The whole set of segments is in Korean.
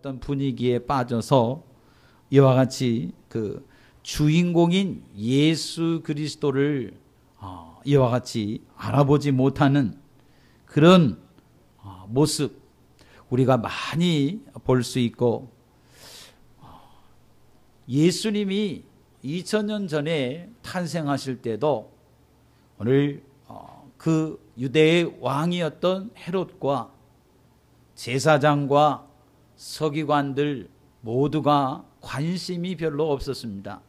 어떤 분위기에 빠져서 이와 같이 그 주인공인 예수 그리스도를 이와 같이 알아보지 못하는 그런 모습 우리가 많이 볼 수 있고, 예수님이 2000년 전에 탄생하실 때도 오늘 그 유대의 왕이었던 헤롯과 제사장과 서기관들 모두가 관심이 별로 없었습니다.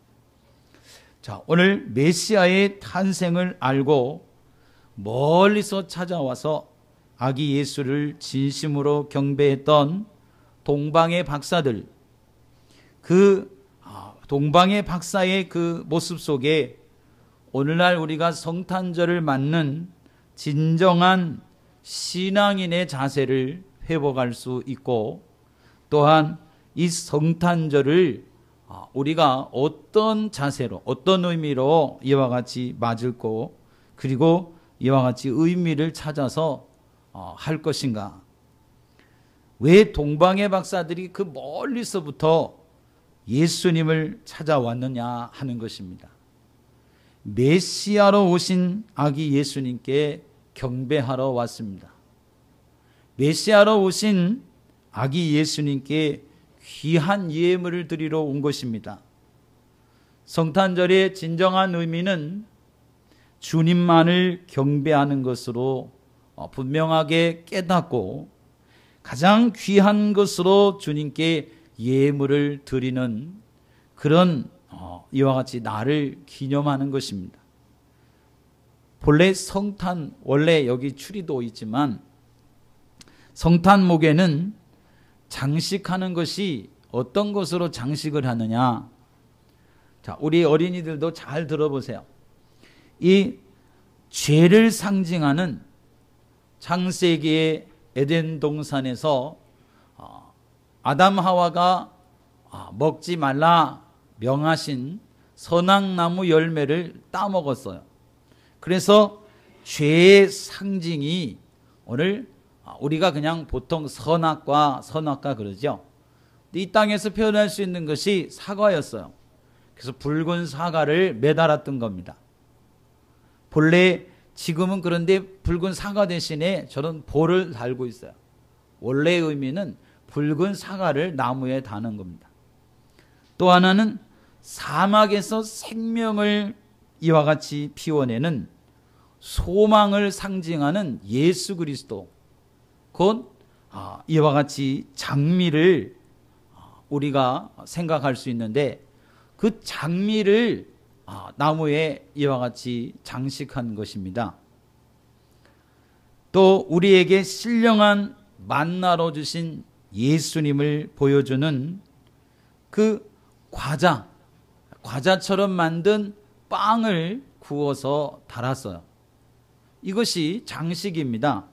자, 오늘 메시아의 탄생을 알고 멀리서 찾아와서 아기 예수를 진심으로 경배했던 동방의 박사들, 그 동방의 박사의 그 모습 속에 오늘날 우리가 성탄절을 맞는 진정한 신앙인의 자세를 회복할 수 있고, 또한 이 성탄절을 우리가 어떤 자세로 어떤 의미로 이와 같이 맞을고, 그리고 이와 같이 의미를 찾아서 할 것인가. 왜 동방의 박사들이 그 멀리서부터 예수님을 찾아왔느냐 하는 것입니다. 메시아로 오신 아기 예수님께 경배하러 왔습니다. 메시아로 오신 아기 예수님께 귀한 예물을 드리러 온 것입니다. 성탄절의 진정한 의미는 주님만을 경배하는 것으로 분명하게 깨닫고, 가장 귀한 것으로 주님께 예물을 드리는 그런 이와 같이 날을 기념하는 것입니다. 본래 성탄, 원래 여기 추리도 있지만 성탄목에는 장식하는 것이 어떤 것으로 장식을 하느냐. 자, 우리 어린이들도 잘 들어보세요. 이 죄를 상징하는 창세기의 에덴 동산에서 아담 하와가 먹지 말라 명하신 선악나무 열매를 따먹었어요. 그래서 죄의 상징이 오늘 우리가 그냥 보통 선악과 그러죠. 이 땅에서 표현할 수 있는 것이 사과였어요. 그래서 붉은 사과를 매달았던 겁니다. 본래 지금은 그런데 붉은 사과 대신에 저런 볼을 달고 있어요. 원래의 의미는 붉은 사과를 나무에 다는 겁니다. 또 하나는 사막에서 생명을 이와 같이 피워내는 소망을 상징하는 예수 그리스도, 곧 이와 같이 장미를 우리가 생각할 수 있는데, 그 장미를 나무에 이와 같이 장식한 것입니다. 또 우리에게 신령한 만나로 주신 예수님을 보여주는 그 과자처럼 만든 빵을 구워서 달았어요. 이것이 장식입니다.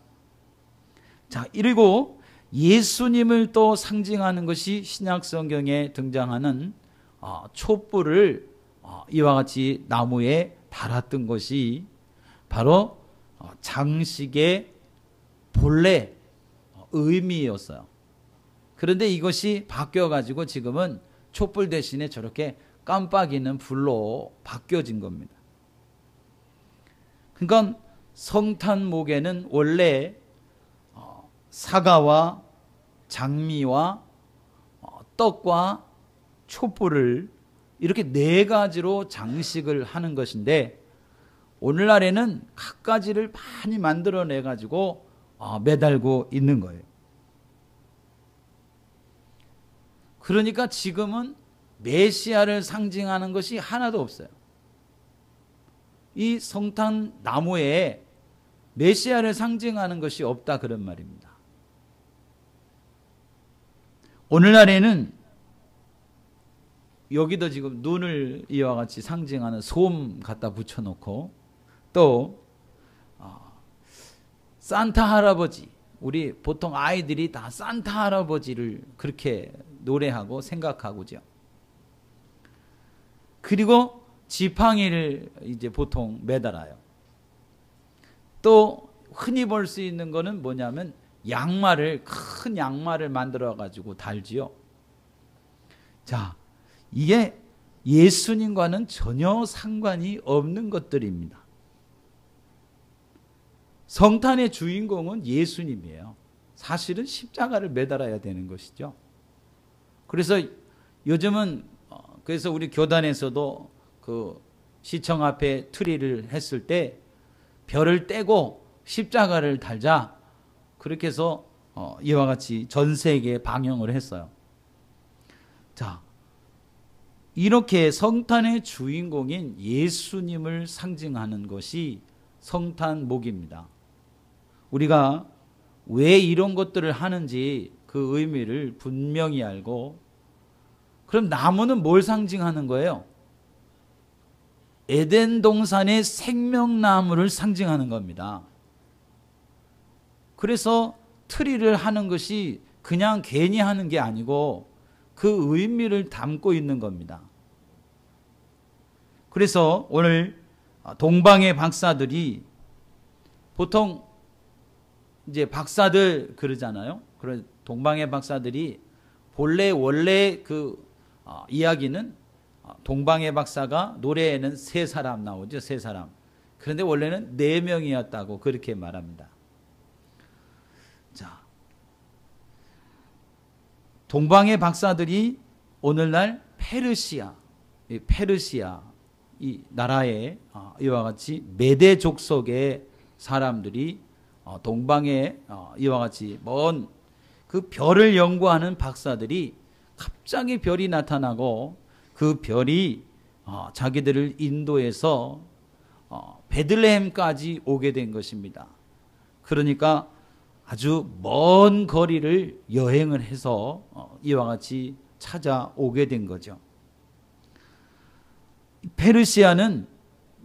자, 그리고 예수님을 또 상징하는 것이 신약 성경에 등장하는 촛불을 이와 같이 나무에 달았던 것이 바로 장식의 본래 의미였어요. 그런데 이것이 바뀌어가지고 지금은 촛불 대신에 저렇게 깜빡이는 불로 바뀌어진 겁니다. 그러니까 성탄목에는 원래 사과와 장미와 떡과 촛불을 이렇게 네 가지로 장식을 하는 것인데, 오늘날에는 각 가지를 많이 만들어내 가지고 매달고 있는 거예요. 그러니까 지금은 메시아를 상징하는 것이 하나도 없어요. 이 성탄 나무에 메시아를 상징하는 것이 없다, 그런 말입니다. 오늘날에는 여기도 지금 눈을 이와 같이 상징하는 솜 갖다 붙여놓고, 또 산타 할아버지, 우리 보통 아이들이 다 산타 할아버지를 그렇게 노래하고 생각하고죠. 그리고 지팡이를 이제 보통 매달아요. 또 흔히 볼 수 있는 거는 뭐냐면 양말을, 큰 양말을 만들어 가지고 달지요. 자, 이게 예수님과는 전혀 상관이 없는 것들입니다. 성탄의 주인공은 예수님이에요. 사실은 십자가를 매달아야 되는 것이죠. 그래서 요즘은 그래서 우리 교단에서도 그 시청 앞에 트리를 했을 때 별을 떼고 십자가를 달자, 그렇게 해서 이와 같이 전 세계에 방영을 했어요. 자, 이렇게 성탄의 주인공인 예수님을 상징하는 것이 성탄목입니다. 우리가 왜 이런 것들을 하는지 그 의미를 분명히 알고, 그럼 나무는 뭘 상징하는 거예요? 에덴 동산의 생명나무를 상징하는 겁니다. 그래서 트리를 하는 것이 그냥 괜히 하는 게 아니고 그 의미를 담고 있는 겁니다. 그래서 오늘 동방의 박사들이 보통 이제 박사들 그러잖아요. 그래 동방의 박사들이 원래 그 이야기는 동방의 박사가 노래에는 3사람 나오죠. 3사람. 그런데 원래는 4명이었다고 그렇게 말합니다. 자, 동방의 박사들이 오늘날 페르시아 이 나라의 이와 같이 메대 족속의 사람들이 동방에 이와 같이 먼 그 별을 연구하는 박사들이 갑자기 별이 나타나고 그 별이 자기들을 인도해서 베들레헴까지 오게 된 것입니다. 그러니까 아주 먼 거리를 여행을 해서 이와 같이 찾아오게 된 거죠. 페르시아는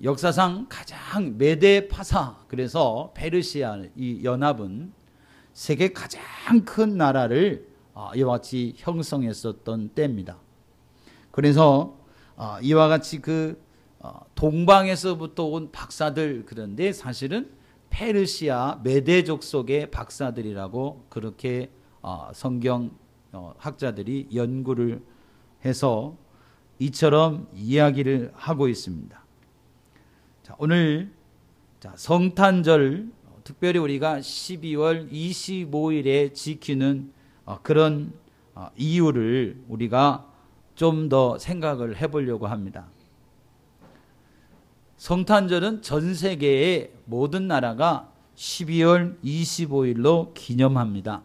역사상 가장 메데파사, 그래서 페르시아 이 연합은 세계 가장 큰 나라를 이와 같이 형성했었던 때입니다. 그래서 이와 같이 그 동방에서부터 온 박사들, 그런데 사실은 페르시아 메대 족속의 박사들이라고 그렇게 성경 학자들이 연구를 해서 이처럼 이야기를 하고 있습니다. 자, 오늘 성탄절, 특별히 우리가 12월 25일에 지키는 그런 이유를 우리가 좀 더 생각을 해보려고 합니다. 성탄절은 전 세계의 모든 나라가 12월 25일로 기념합니다.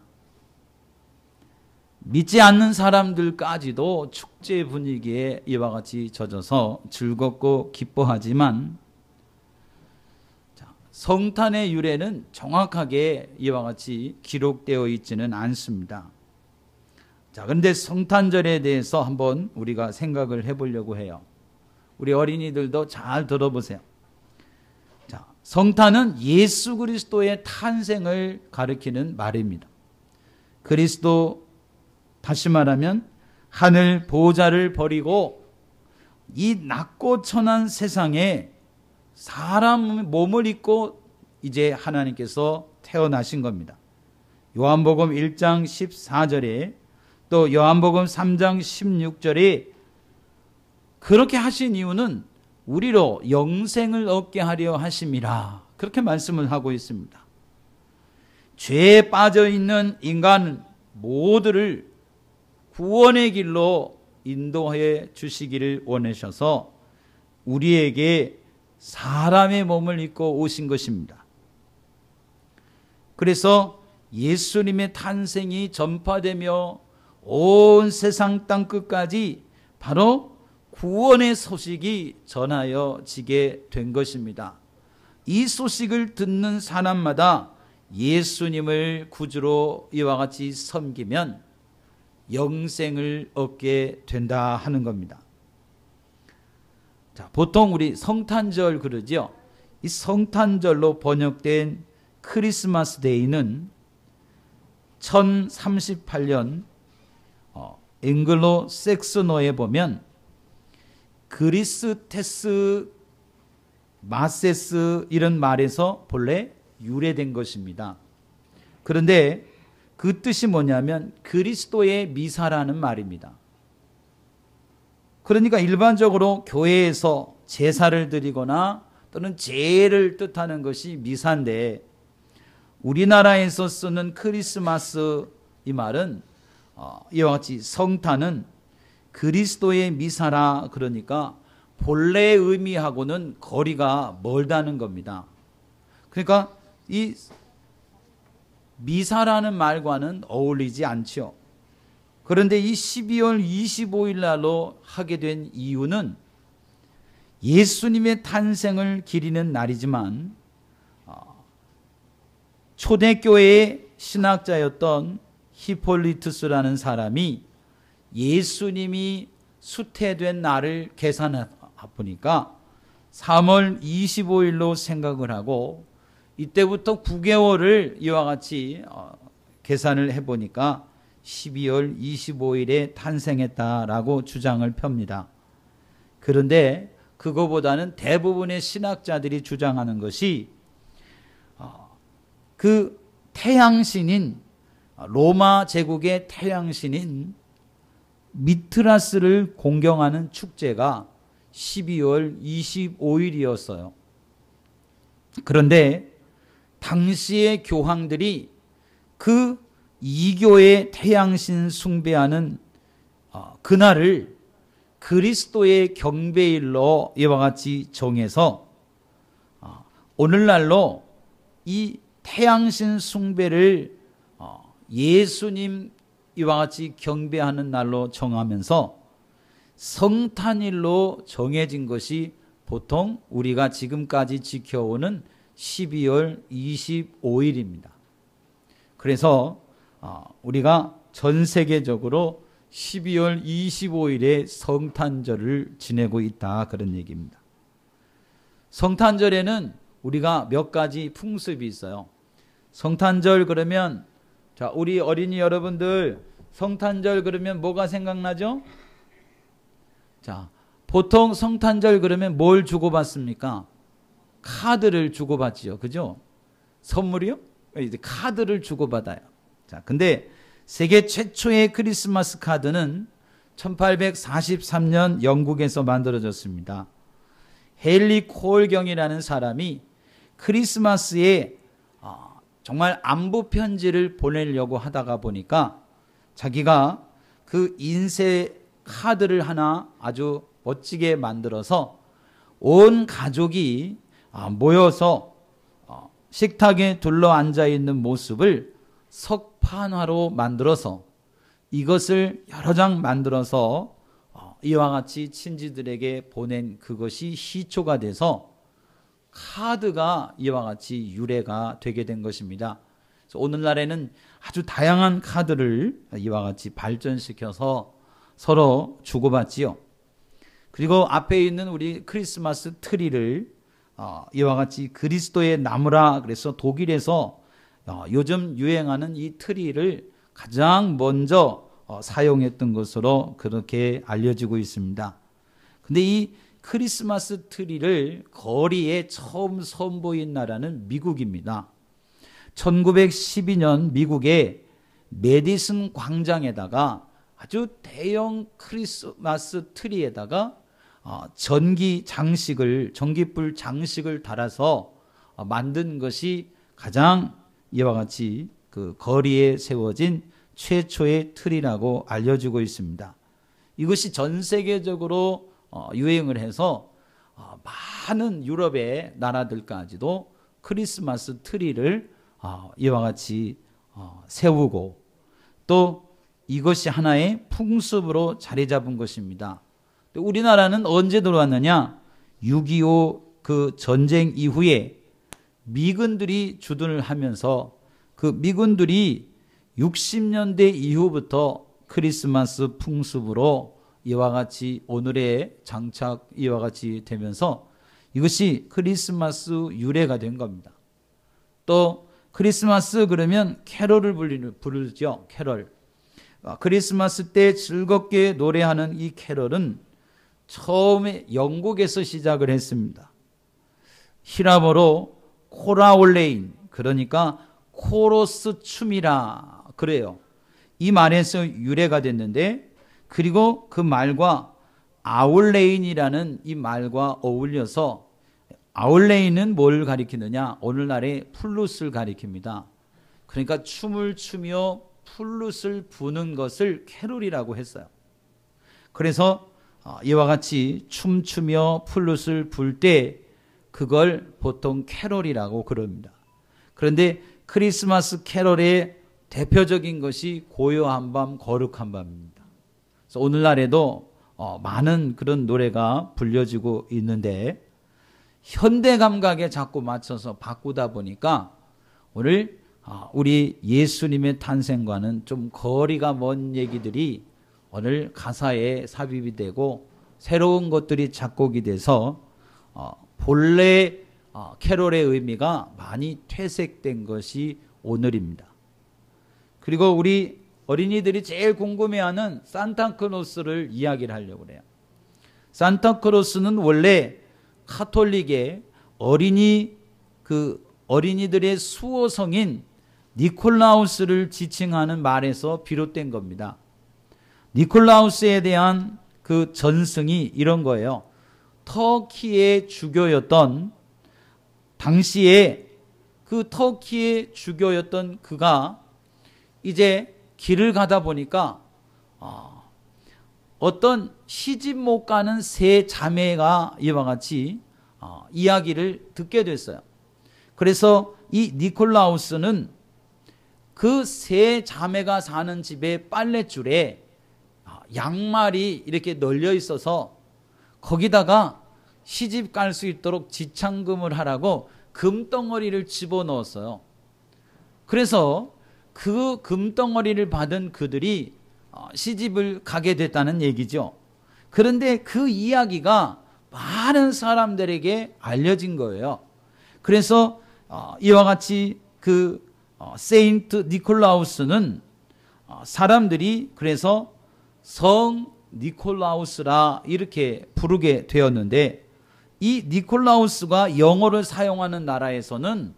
믿지 않는 사람들까지도 축제 분위기에 이와 같이 젖어서 즐겁고 기뻐하지만, 성탄의 유래는 정확하게 이와 같이 기록되어 있지는 않습니다. 자, 그런데 성탄절에 대해서 한번 우리가 생각을 해보려고 해요. 우리 어린이들도 잘 들어보세요. 자, 성탄은 예수 그리스도의 탄생을 가리키는 말입니다. 그리스도, 다시 말하면 하늘 보좌를 버리고 이 낮고 천한 세상에 사람 몸을 입고 이제 하나님께서 태어나신 겁니다. 요한복음 1장 14절에 또 요한복음 3장 16절에 그렇게 하신 이유는 우리로 영생을 얻게 하려 하심이라, 그렇게 말씀을 하고 있습니다. 죄에 빠져 있는 인간 모두를 구원의 길로 인도해 주시기를 원하셔서 우리에게 사람의 몸을 입고 오신 것입니다. 그래서 예수님의 탄생이 전파되며 온 세상 땅 끝까지 바로 구원의 소식이 전하여지게 된 것입니다. 이 소식을 듣는 사람마다 예수님을 구주로 이와 같이 섬기면 영생을 얻게 된다 하는 겁니다. 자, 보통 우리 성탄절 그러죠. 이 성탄절로 번역된 크리스마스 데이는 1038년 앵글로 색소노에 보면 그리스테스 마세스 이런 말에서 본래 유래된 것입니다. 그런데 그 뜻이 뭐냐면 그리스도의 미사라는 말입니다. 그러니까 일반적으로 교회에서 제사를 드리거나 또는 제를 뜻하는 것이 미사인데, 우리나라에서 쓰는 크리스마스 이 말은 이와 같이 성탄은 그리스도의 미사라, 그러니까 본래 의미하고는 거리가 멀다는 겁니다. 그러니까 이 미사라는 말과는 어울리지 않죠. 그런데 이 12월 25일 날로 하게 된 이유는 예수님의 탄생을 기리는 날이지만 초대교회의 신학자였던 히폴리투스라는 사람이 예수님이 수태된 날을 계산해 보니까 3월 25일로 생각을 하고, 이때부터 9개월을 이와 같이 계산을 해보니까 12월 25일에 탄생했다라고 주장을 펴니다. 그런데 그거보다는 대부분의 신학자들이 주장하는 것이 그 태양신인, 로마 제국의 태양신인 미트라스를 공경하는 축제가 12월 25일이었어요. 그런데 당시의 교황들이 그 이교의 태양신 숭배하는 그날을 그리스도의 경배일로 이와 같이 정해서 오늘날로 이 태양신 숭배를 예수님 이와 같이 경배하는 날로 정하면서 성탄일로 정해진 것이 보통 우리가 지금까지 지켜오는 12월 25일입니다. 그래서 우리가 전 세계적으로 12월 25일에 성탄절을 지내고 있다, 그런 얘기입니다. 성탄절에는 우리가 몇 가지 풍습이 있어요. 성탄절 그러면, 자, 우리 어린이 여러분들 성탄절 그러면 뭐가 생각나죠? 자, 보통 성탄절 그러면 뭘 주고받습니까? 카드를 주고받지요. 그죠? 선물이요? 이제 카드를 주고받아요. 자, 근데 세계 최초의 크리스마스 카드는 1843년 영국에서 만들어졌습니다. 헨리 콜경이라는 사람이 크리스마스에 정말 안부 편지를 보내려고 하다가 보니까 자기가 그 인쇄 카드를 하나 아주 멋지게 만들어서 온 가족이 모여서 식탁에 둘러앉아 있는 모습을 석판화로 만들어서 이것을 여러 장 만들어서 이와 같이 친지들에게 보낸 그것이 시초가 돼서 카드가 이와 같이 유래가 되게 된 것입니다. 그래서 오늘날에는 아주 다양한 카드를 이와 같이 발전시켜서 서로 주고받지요. 그리고 앞에 있는 우리 크리스마스 트리를 이와 같이 그리스도의 나무라 그래서 독일에서 요즘 유행하는 이 트리를 가장 먼저 사용했던 것으로 그렇게 알려지고 있습니다. 근데 이 크리스마스 트리를 거리에 처음 선보인 나라는 미국입니다. 1912년 미국의 메디슨 광장에다가 아주 대형 크리스마스 트리에다가 전기불 장식을 달아서 만든 것이 가장 이와 같이 그 거리에 세워진 최초의 트리라고 알려지고 있습니다. 이것이 전 세계적으로 유행을 해서 많은 유럽의 나라들까지도 크리스마스 트리를 이와 같이 세우고 또 이것이 하나의 풍습으로 자리 잡은 것입니다. 우리나라는 언제 들어왔느냐? 6.25 그 전쟁 이후에 미군들이 주둔을 하면서 그 미군들이 60년대 이후부터 크리스마스 풍습으로 이와 같이 오늘의 장착 이와 같이 되면서 이것이 크리스마스 유래가 된 겁니다. 또 크리스마스 그러면 캐럴을 부르죠. 캐럴. 크리스마스 때 즐겁게 노래하는 이 캐럴은 처음에 영국에서 시작을 했습니다. 히라보로 코라올레인, 그러니까 코러스 춤이라 그래요. 이 말에서 유래가 됐는데, 그리고 그 말과 아울레인이라는 이 말과 어울려서, 아울레인은 뭘 가리키느냐? 오늘날의 플룻을 가리킵니다. 그러니까 춤을 추며 플룻을 부는 것을 캐롤이라고 했어요. 그래서 이와 같이 춤추며 플룻을 불 때 그걸 보통 캐롤이라고 그럽니다. 그런데 크리스마스 캐롤의 대표적인 것이 고요한 밤 거룩한 밤입니다. 그래서 오늘날에도 많은 그런 노래가 불려지고 있는데, 현대 감각에 자꾸 맞춰서 바꾸다 보니까 오늘 우리 예수님의 탄생과는 좀 거리가 먼 얘기들이 오늘 가사에 삽입이 되고 새로운 것들이 작곡이 돼서 본래 캐롤의 의미가 많이 퇴색된 것이 오늘입니다. 그리고 우리 어린이들이 제일 궁금해하는 산타클로스를 이야기를 하려고 그래요. 산타클로스는 원래 카톨릭의 어린이들의 수호성인 니콜라우스를 지칭하는 말에서 비롯된 겁니다. 니콜라우스에 대한 그 전승이 이런 거예요. 터키의 주교였던, 당시에 그 터키의 주교였던 그가 이제 길을 가다 보니까 어떤 시집 못 가는 세 자매가 이와 같이 이야기를 듣게 됐어요. 그래서 이 니콜라우스는 그 세 자매가 사는 집의 빨랫줄에 양말이 이렇게 널려 있어서 거기다가 시집 갈 수 있도록 지참금을 하라고 금덩어리를 집어넣었어요. 그래서 그 금덩어리를 받은 그들이 시집을 가게 됐다는 얘기죠. 그런데 그 이야기가 많은 사람들에게 알려진 거예요. 그래서 이와 같이 그 세인트 니콜라우스는 사람들이 그래서 성 니콜라우스라 이렇게 부르게 되었는데, 이 니콜라우스가 영어를 사용하는 나라에서는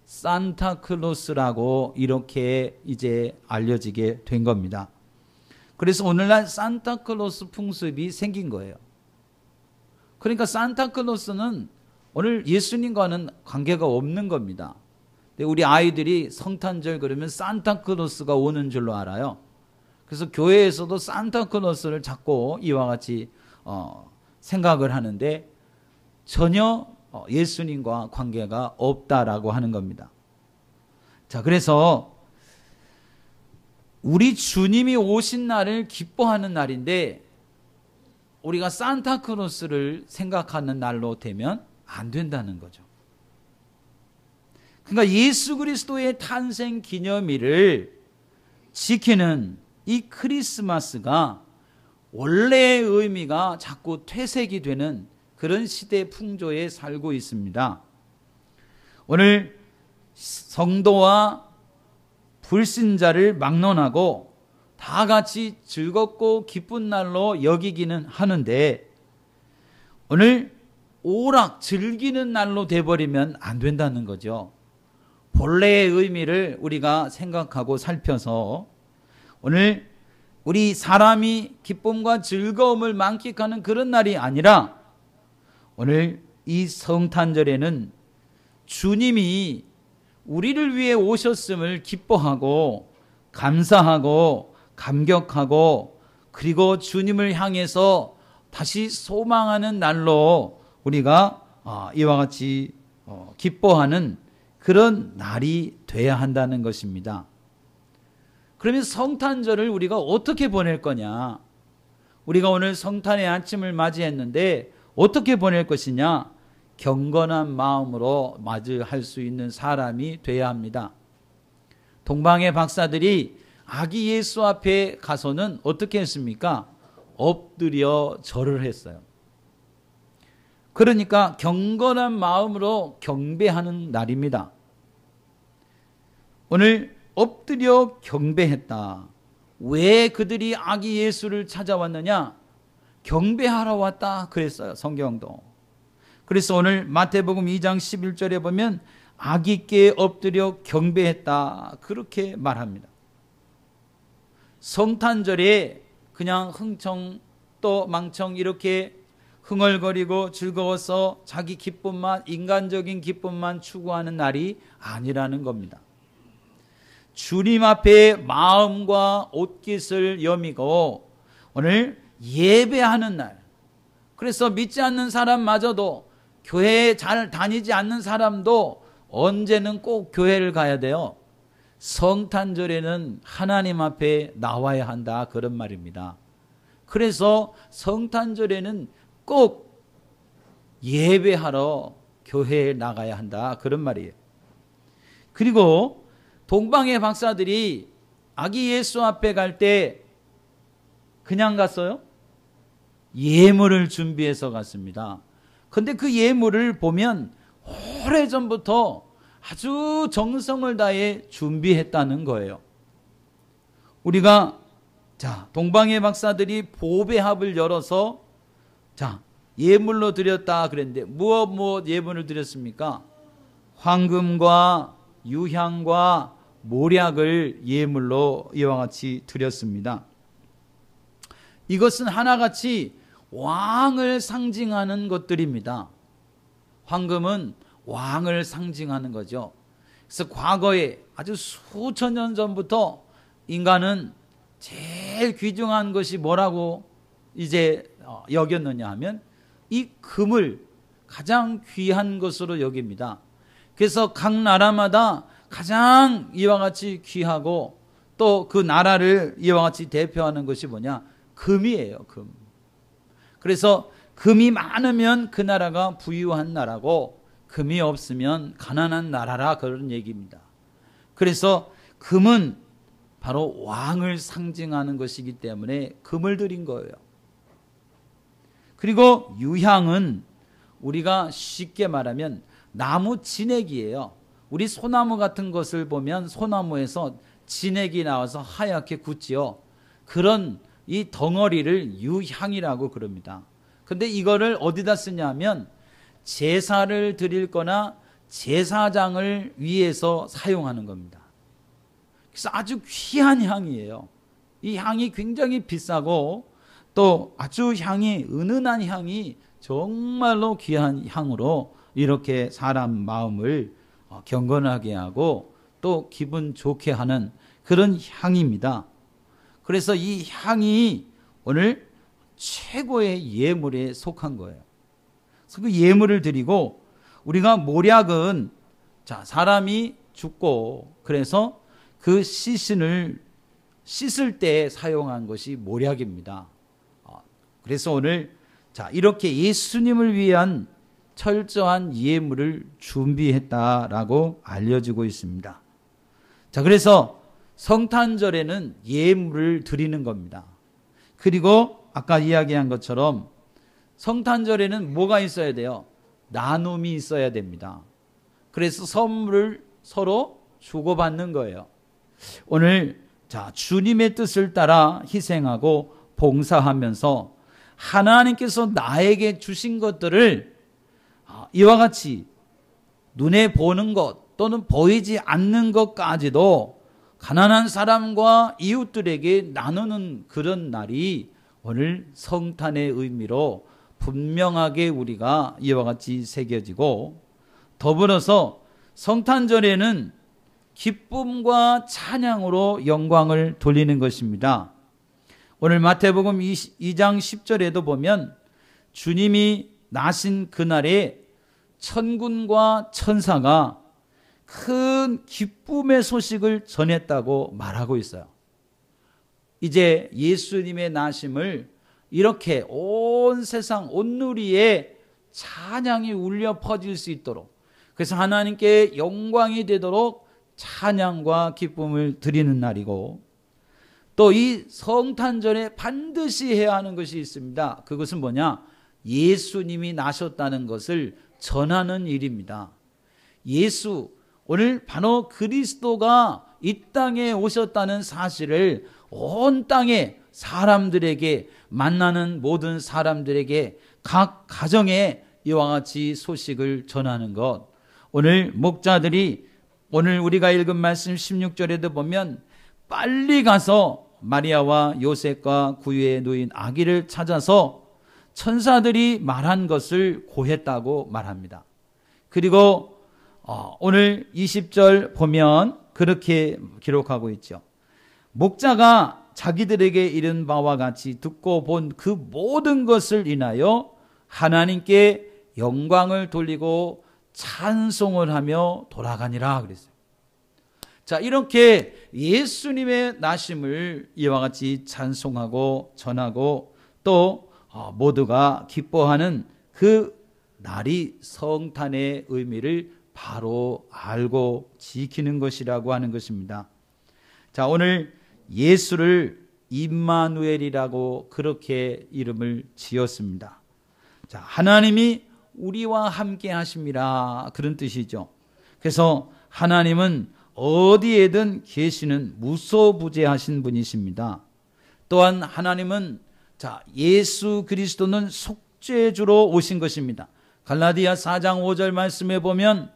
산타클로스라고 이렇게 이제 알려지게 된 겁니다. 그래서 오늘날 산타클로스 풍습이 생긴 거예요. 그러니까 산타클로스는 오늘 예수님과는 관계가 없는 겁니다. 근데 우리 아이들이 성탄절 그러면 산타클로스가 오는 줄로 알아요. 그래서 교회에서도 산타클로스를 자꾸 이와 같이 생각을 하는데 전혀 예수님과 관계가 없다라고 하는 겁니다. 자, 그래서 우리 주님이 오신 날을 기뻐하는 날인데 우리가 산타클로스를 생각하는 날로 되면 안 된다는 거죠. 그러니까 예수 그리스도의 탄생 기념일을 지키는 이 크리스마스가 원래의 의미가 자꾸 퇴색이 되는 그런 시대 풍조에 살고 있습니다. 오늘 성도와 불신자를 막론하고 다 같이 즐겁고 기쁜 날로 여기기는 하는데 오늘 오락 즐기는 날로 돼버리면 안 된다는 거죠. 본래의 의미를 우리가 생각하고 살펴서 오늘 우리 사람이 기쁨과 즐거움을 만끽하는 그런 날이 아니라 오늘 이 성탄절에는 주님이 우리를 위해 오셨음을 기뻐하고 감사하고 감격하고 그리고 주님을 향해서 다시 소망하는 날로 우리가 이와 같이 기뻐하는 그런 날이 돼야 한다는 것입니다. 그러면 성탄절을 우리가 어떻게 보낼 거냐? 우리가 오늘 성탄의 아침을 맞이했는데 어떻게 보낼 것이냐? 경건한 마음으로 맞이할 수 있는 사람이 돼야 합니다. 동방의 박사들이 아기 예수 앞에 가서는 어떻게 했습니까? 엎드려 절을 했어요. 그러니까 경건한 마음으로 경배하는 날입니다. 오늘 엎드려 경배했다. 왜 그들이 아기 예수를 찾아왔느냐? 경배하러 왔다 그랬어요. 성경도. 그래서 오늘 마태복음 2장 11절에 보면 아기께 엎드려 경배했다. 그렇게 말합니다. 성탄절에 그냥 흥청 또 망청 이렇게 흥얼거리고 즐거워서 자기 기쁨만, 인간적인 기쁨만 추구하는 날이 아니라는 겁니다. 주님 앞에 마음과 옷깃을 여미고 오늘 예배하는 날. 그래서 믿지 않는 사람마저도, 교회에 잘 다니지 않는 사람도 언제는 꼭 교회를 가야 돼요. 성탄절에는 하나님 앞에 나와야 한다, 그런 말입니다. 그래서 성탄절에는 꼭 예배하러 교회에 나가야 한다, 그런 말이에요. 그리고 동방의 박사들이 아기 예수 앞에 갈 때 그냥 갔어요? 예물을 준비해서 갔습니다. 근데 그 예물을 보면 오래전부터 아주 정성을 다해 준비했다는 거예요. 우리가 동방의 박사들이 보배합을 열어서 예물로 드렸다 그랬는데 무엇 예물을 드렸습니까? 황금과 유향과 모략을 예물로 이와 같이 드렸습니다. 이것은 하나같이 왕을 상징하는 것들입니다. 황금은 왕을 상징하는 거죠. 그래서 과거에 아주 수천 년 전부터 인간은 제일 귀중한 것이 뭐라고 이제 여겼느냐 하면 이 금을 가장 귀한 것으로 여깁니다. 그래서 각 나라마다 가장 이와 같이 귀하고 또 그 나라를 이와 같이 대표하는 것이 뭐냐? 금이에요, 금. 그래서 금이 많으면 그 나라가 부유한 나라고 금이 없으면 가난한 나라라, 그런 얘기입니다. 그래서 금은 바로 왕을 상징하는 것이기 때문에 금을 드린 거예요. 그리고 유향은 우리가 쉽게 말하면 나무 진액이에요. 우리 소나무 같은 것을 보면 소나무에서 진액이 나와서 하얗게 굳지요. 그런 이 덩어리를 유향이라고 그럽니다. 근데 이거를 어디다 쓰냐 하면 제사를 드릴 거나 제사장을 위해서 사용하는 겁니다. 그래서 아주 귀한 향이에요. 이 향이 굉장히 비싸고 또 아주 향이 은은한 향이 정말로 귀한 향으로 이렇게 사람 마음을 경건하게 하고 또 기분 좋게 하는 그런 향입니다. 그래서 이 향이 오늘 최고의 예물에 속한 거예요. 그래서 그 예물을 드리고 우리가 모략은 사람이 죽고 그래서 그 시신을 씻을 때 사용한 것이 모략입니다. 그래서 오늘 이렇게 예수님을 위한 철저한 예물을 준비했다라고 알려지고 있습니다. 그래서 성탄절에는 예물을 드리는 겁니다. 그리고 아까 이야기한 것처럼 성탄절에는 뭐가 있어야 돼요? 나눔이 있어야 됩니다. 그래서 선물을 서로 주고받는 거예요. 오늘 주님의 뜻을 따라 희생하고 봉사하면서 하나님께서 나에게 주신 것들을 이와 같이 눈에 보는 것 또는 보이지 않는 것까지도 가난한 사람과 이웃들에게 나누는 그런 날이 오늘 성탄의 의미로 분명하게 우리가 이와 같이 새겨지고, 더불어서 성탄절에는 기쁨과 찬양으로 영광을 돌리는 것입니다. 오늘 마태복음 2장 10절에도 보면 주님이 나신 그날에 천군과 천사가 큰 기쁨의 소식을 전했다고 말하고 있어요. 이제 예수님의 나심을 이렇게 온 세상 온누리에 찬양이 울려 퍼질 수 있도록, 그래서 하나님께 영광이 되도록 찬양과 기쁨을 드리는 날이고, 또 이 성탄절에 반드시 해야 하는 것이 있습니다. 그것은 뭐냐? 예수님이 나셨다는 것을 전하는 일입니다. 오늘 바로 그리스도가 이 땅에 오셨다는 사실을 온 땅에 사람들에게, 만나는 모든 사람들에게, 각 가정에 이와 같이 소식을 전하는 것, 오늘 목자들이 오늘 우리가 읽은 말씀 16절에도 보면 빨리 가서 마리아와 요셉과 구유에 누인 아기를 찾아서 천사들이 말한 것을 고했다고 말합니다. 그리고 오늘 20절 보면 그렇게 기록하고 있죠. 목자가 자기들에게 이른 바와 같이 듣고 본 그 모든 것을 인하여 하나님께 영광을 돌리고 찬송을 하며 돌아가니라 그랬어요. 자, 이렇게 예수님의 나심을 이와 같이 찬송하고 전하고 또 모두가 기뻐하는 그 날이 성탄의 의미를 바로 알고 지키는 것이라고 하는 것입니다. 자, 오늘 예수를 임마누엘이라고 그렇게 이름을 지었습니다. 자, 하나님이 우리와 함께 하심이라 그런 뜻이죠. 그래서 하나님은 어디에든 계시는 무소부재하신 분이십니다. 또한 하나님은 예수 그리스도는 속죄주로 오신 것입니다. 갈라디아 4장 5절 말씀에 보면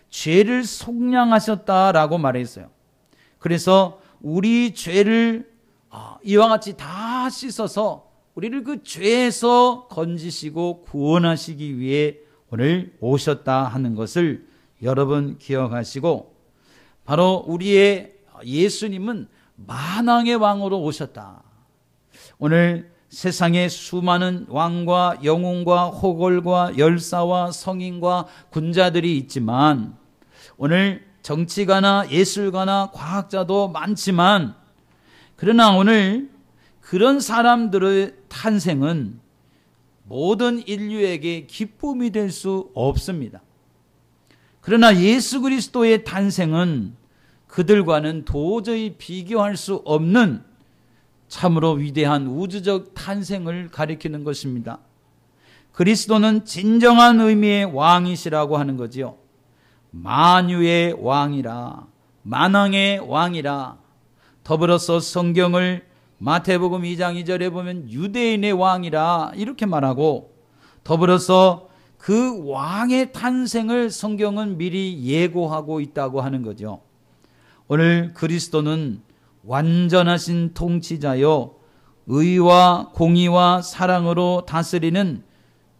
죄를 속량하셨다라고 말했어요. 그래서 우리 죄를 이와 같이 다 씻어서 우리를 그 죄에서 건지시고 구원하시기 위해 오늘 오셨다 하는 것을 여러분 기억하시고, 바로 우리의 예수님은 만왕의 왕으로 오셨다. 오늘 세상에 수많은 왕과 영웅과 호걸과 열사와 성인과 군자들이 있지만, 오늘 정치가나 예술가나 과학자도 많지만, 그러나 오늘 그런 사람들의 탄생은 모든 인류에게 기쁨이 될 수 없습니다. 그러나 예수 그리스도의 탄생은 그들과는 도저히 비교할 수 없는 참으로 위대한 우주적 탄생을 가리키는 것입니다. 그리스도는 진정한 의미의 왕이시라고 하는 거지요. 만유의 왕이라, 만왕의 왕이라. 더불어서 성경을 마태복음 2장 2절에 보면 유대인의 왕이라 이렇게 말하고, 더불어서 그 왕의 탄생을 성경은 미리 예고하고 있다고 하는 거죠. 오늘 그리스도는 완전하신 통치자요, 의와 공의와 사랑으로 다스리는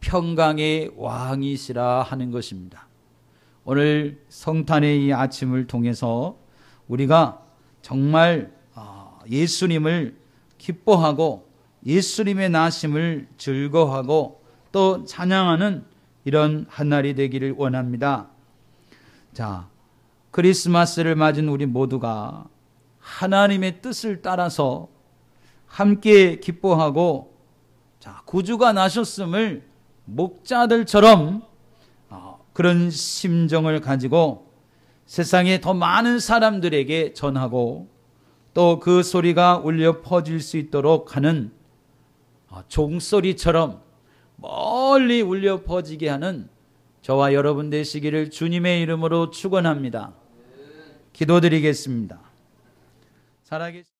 평강의 왕이시라 하는 것입니다. 오늘 성탄의 이 아침을 통해서 우리가 정말 예수님을 기뻐하고 예수님의 나심을 즐거워하고 또 찬양하는 이런 한 날이 되기를 원합니다. 자, 크리스마스를 맞은 우리 모두가 하나님의 뜻을 따라서 함께 기뻐하고, 구주가 나셨음을 목자들처럼 그런 심정을 가지고 세상에 더 많은 사람들에게 전하고, 또 그 소리가 울려 퍼질 수 있도록 하는 종소리처럼 멀리 울려 퍼지게 하는 저와 여러분 되시기를 주님의 이름으로 축원합니다. 기도드리겠습니다. 살아계신